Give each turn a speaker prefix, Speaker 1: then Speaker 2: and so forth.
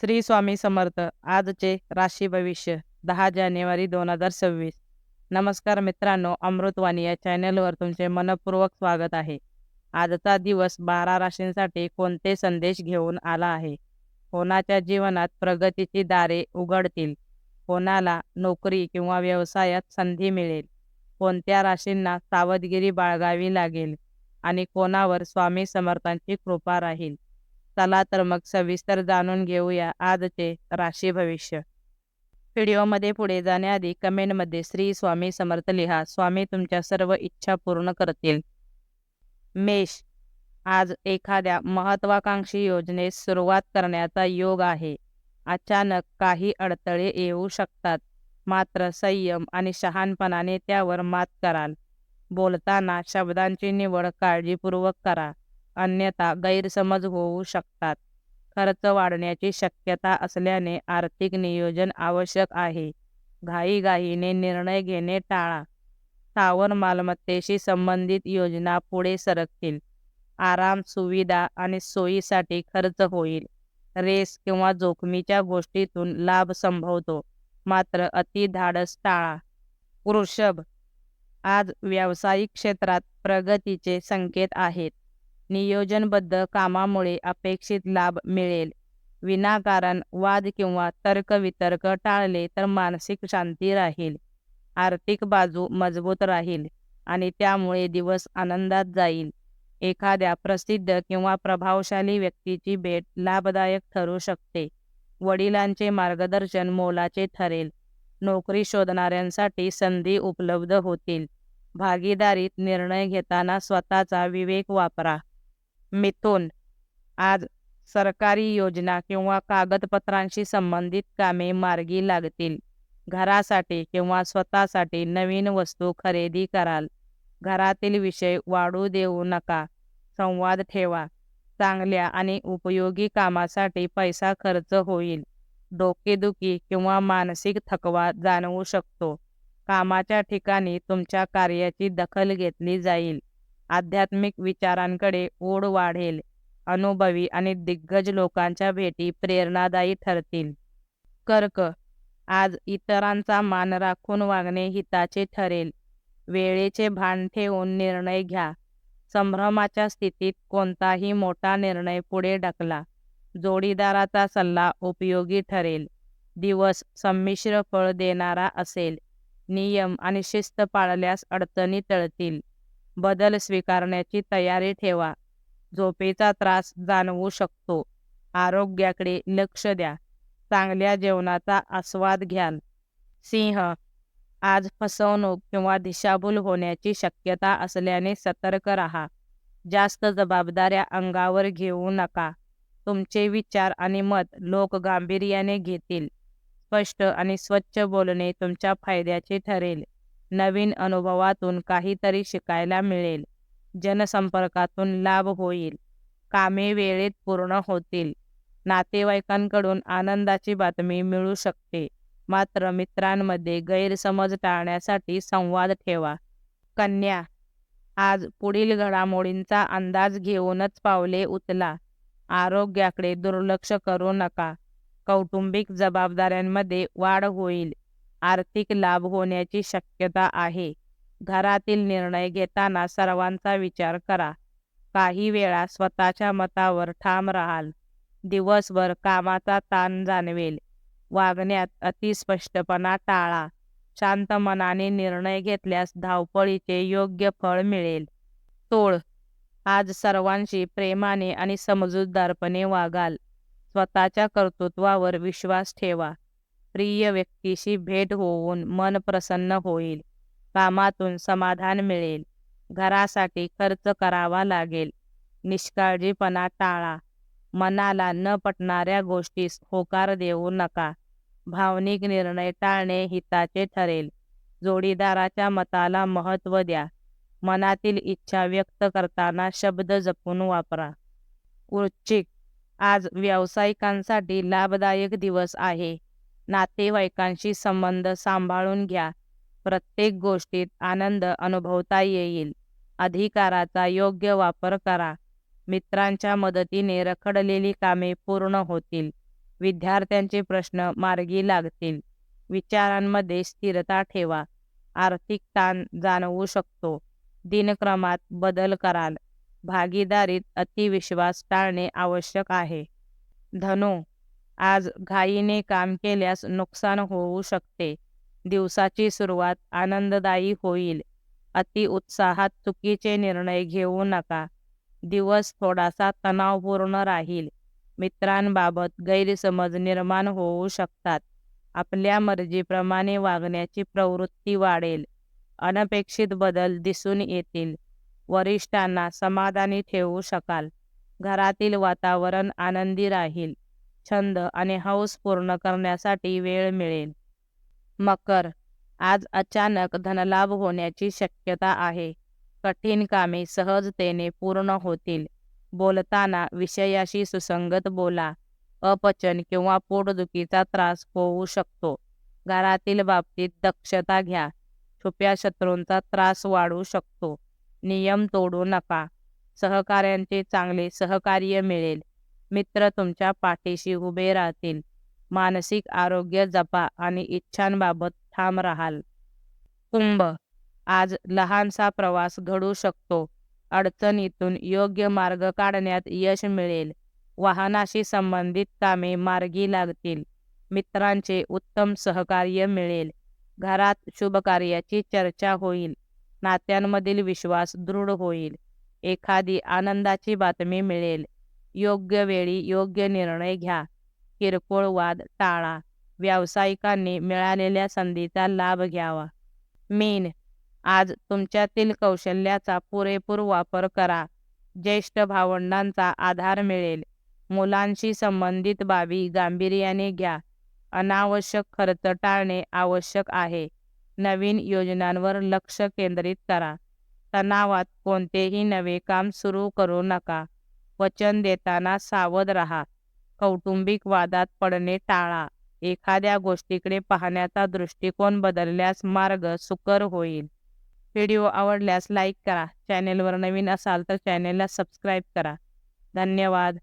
Speaker 1: श्री स्वामी समर्थ. आजचे राशी भविष्य 10 जानेवारी 2026. नमस्कार मित्रांनो, अमृतवाणी या चॅनलवर तुमचे मनपूर्वक स्वागत आहे. आजचा दिवस 12 राशींसाठी कोणते संदेश घेऊन आला आहे? कोणाच्या जीवनात प्रगतीची दारे उघडतील? कोणाला नोकरी किंवा व्यवसायात संधी मिळेल? कोणत्या राशींना सावधगिरी बाळगावी लागेल? आणि कोणावर स्वामी समर्थांची कृपा राहील? चला तर मग सविस्तर जाणून घेऊया आजचे राशी भविष्य. व्हिडिओमध्ये पुढे जाण्याआधी कमेंटमध्ये श्री स्वामी समर्थ लिहा. स्वामी तुमच्या सर्व इच्छा पूर्ण करतील. मेष, आज एखाद्या महत्वाकांक्षी योजनेस सुरुवात करण्याचा योग आहे. अचानक काही अडथळे येऊ शकतात, मात्र संयम आणि शहाणपणाने त्यावर मात कराल. बोलताना शब्दांची निवड काळजीपूर्वक करा, अन्यथा गैरसमज होऊ शकतात. खर्च वाढण्याची शक्यता असल्याने आर्थिक नियोजन आवश्यक आहे. घाईघाईने निर्णय घेणे टाळा. स्थावर मालमत्तेशी संबंधित योजना पुढे सरकतील. आराम, सुविधा आणि सोयीसाठी खर्च होईल. रेस किंवा जोखमीच्या गोष्टीतून लाभ संभवतो, मात्र अतिधाडस टाळा. वृषभ, आज व्यावसायिक क्षेत्रात प्रगतीचे संकेत आहेत. नियोजनबद्ध कामामुळे अपेक्षित लाभ मिळेल. विनाकारण वाद किंवा तर्कवितर्क टाळले तर मानसिक शांती राहील. आर्थिक बाजू मजबूत राहील आणि त्यामुळे दिवस आनंदात जाईल. एखाद्या प्रसिद्ध किंवा प्रभावशाली व्यक्तीची भेट लाभदायक ठरू शकते. वडिलांचे मार्गदर्शन मोलाचे ठरेल. नोकरी शोधणाऱ्यांसाठी संधी उपलब्ध होतील. भागीदारीत निर्णय घेताना स्वतःचा विवेक वापरा. मिथुन, आज सरकारी योजना किंवा कागदपत्रांशी संबंधित कामे मार्गी लागतील. घरासाठी किंवा स्वतःसाठी नवीन वस्तू खरेदी कराल. घरातील विषय वाढू देऊ नका. संवाद ठेवा. चांगल्या आणि उपयोगी कामासाठी पैसा खर्च होईल. डोकेदुखी किंवा मानसिक थकवा जाणवू शकतो. कामाच्या ठिकाणी तुमच्या कार्याची दखल घेतली जाईल. आध्यात्मिक विचारांकडे ओढ वाढेल. अनुभवी आणि दिग्गज लोकांच्या भेटी प्रेरणादायी ठरतील. कर्क, आज इतरांचा मान राखून वागणे हिताचे ठरेल. वेळेचे भान ठेवून निर्णय घ्या. संभ्रमाच्या स्थितीत कोणताही मोठा निर्णय पुढे ढकला. जोडीदाराचा सल्ला उपयोगी ठरेल. दिवस संमिश्र फळ देणारा असेल. नियम आणि शिस्त पाळल्यास अडचणी टळतील. बदल स्वीकारण्याची तयारी ठेवा. झोपेचा त्रास जाणवू शकतो. आरोग्याकडे लक्ष द्या. चांगल्या जेवणाचा आस्वाद घ्याल. सिंह, आज फसवणूक किंवा दिशाभूल होण्याची शक्यता असल्याने सतर्क राहा. जास्त जबाबदाऱ्या अंगावर घेऊ नका. तुमचे विचार आणि मत लोक गांभीर्याने घेतील. स्पष्ट आणि स्वच्छ बोलणे तुमच्या फायद्याचे ठरेल. नवीन अनुभवातून काहीतरी शिकायला मिळेल. जनसंपर्कातून लाभ होईल. कामे वेळेत पूर्ण होतील. नातेवाईकांकडून आनंदाची बातमी मिळू शकते, मात्र मित्रांमध्ये गैरसमज टाळण्यासाठी संवाद ठेवा. कन्या, आज पुढील घडामोडींचा अंदाज घेऊनच पावले उचला. आरोग्याकडे दुर्लक्ष करू नका. कौटुंबिक जबाबदाऱ्यांमध्ये वाढ होईल. आर्थिक लाभ होण्याची शक्यता आहे. घरातील निर्णय घेताना सर्वांचा विचार करा. काही वेळा स्वतःच्या मतावर ठाम राहाल. दिवसभर कामाचा ताण जाणवेल. वागण्यात अतिस्पष्टपणा टाळा. शांत मनाने निर्णय घेतल्यास धावपळीचे योग्य फळ मिळेल. तूळ, आज सर्वांशी प्रेमाने आणि समजूतदारपणे वागाल. स्वतःच्या कर्तृत्वावर विश्वास ठेवा. प्रिय व्यक्तीशी भेट होऊन मन प्रसन्न होईल. कामातून समाधान मिळेल. घरासाठी खर्च करावा लागेल. निष्काळजीपणा टाळा. मनाला न पटणाऱ्या गोष्टीस होकार देऊ नका. भावनिक निर्णय टाळणे हिताचे ठरेल. जोडीदाराच्या मताला महत्त्व द्या. मनातील इच्छा व्यक्त करताना शब्द जपून वापरा. वृश्चिक, आज व्यावसायिकांसाठी लाभदायक दिवस आहे. नातेवाईकांशी संबंध सांभाळून घ्या. प्रत्येक गोष्टीत आनंद अनुभवता येईल. अधिकाराचा योग्य वापर करा. मित्रांच्या मदतीने रखडलेली कामे पूर्ण होतील. विद्यार्थ्यांचे प्रश्न मार्गी लागतील. विचारांमध्ये स्थिरता ठेवा. आर्थिक ताण जाणवू शकतो. दिनक्रमात बदल कराल. भागीदारीत अतिविश्वास टाळणे आवश्यक आहे. धनु, आज घाईने काम केल्यास नुकसान होऊ शकते. दिवसाची सुरुवात आनंददायी होईल. अति उत्साहात चुकीचे निर्णय घेऊ नका. दिवस थोडासा तणावपूर्ण राहील. मित्रांबाबत गैरसमज निर्माण होऊ शकतात. आपल्या मर्जीप्रमाणे वागण्याची प्रवृत्ती वाढेल. अनपेक्षित बदल दिसून येतील. वरिष्ठांना समाधानी ठेवू शकाल. घरातील वातावरण आनंदी राहील. छंद आणि हौस पूर्ण करण्यासाठी वेळ मिळेल. मकर, आज अचानक धनलाभ होण्याची शक्यता आहे. कठीण कामे सहजतेने पूर्ण होतील. बोलताना विषयाशी सुसंगत बोला. अपचन किंवा पोटदुखीचा त्रास होऊ शकतो. घरातील बाबतीत दक्षता घ्या. छुप्या शत्रूंचा त्रास वाढू शकतो. नियम तोडू नका. सहकाऱ्यांचे चांगले सहकार्य मिळेल. मित्र तुमच्या पाठीशी उभे राहतील. मानसिक आरोग्य जपा आणि इच्छांबाबत ठाम राहाल. कुंभ, आज लहानसा प्रवास घडू शकतो. अडचणीतून योग्य मार्ग काढण्यात यश मिळेल. वाहनाशी संबंधित कामे मार्गी लागतील. मित्रांचे उत्तम सहकार्य मिळेल. घरात शुभकार्याची चर्चा होईल. नात्यांमधील विश्वास दृढ होईल. एखादी आनंदाची बातमी मिळेल. योग्य वेळी योग्य निर्णय घ्या. किरकोळ वाद टाळा. व्यावसायिकांनी मिळालेल्या संधीचा लाभ घ्यावा. मीन, आज तुमच्यातील कौशल्याचा पुरेपूर वापर करा. ज्येष्ठ भावंडांचा आधार मिळेल. मुलांशी संबंधित बाबी गांभीर्याने घ्या. अनावश्यक खर्च टाळणे आवश्यक आहे. नवीन योजनांवर लक्ष केंद्रित करा. तणावात कोणतेही नवे काम सुरू करू नका. वचन देताना सावध राहा. कौटुंबिक वादात पडणे टाळा. एखाद्या गोष्टीकडे पाहण्याचा दृष्टिकोन बदलल्यास मार्ग सुकर होईल. व्हिडिओ आवडल्यास लाईक करा. चॅनेलवर नवीन असाल तर चॅनेलला सबस्क्राईब करा. धन्यवाद.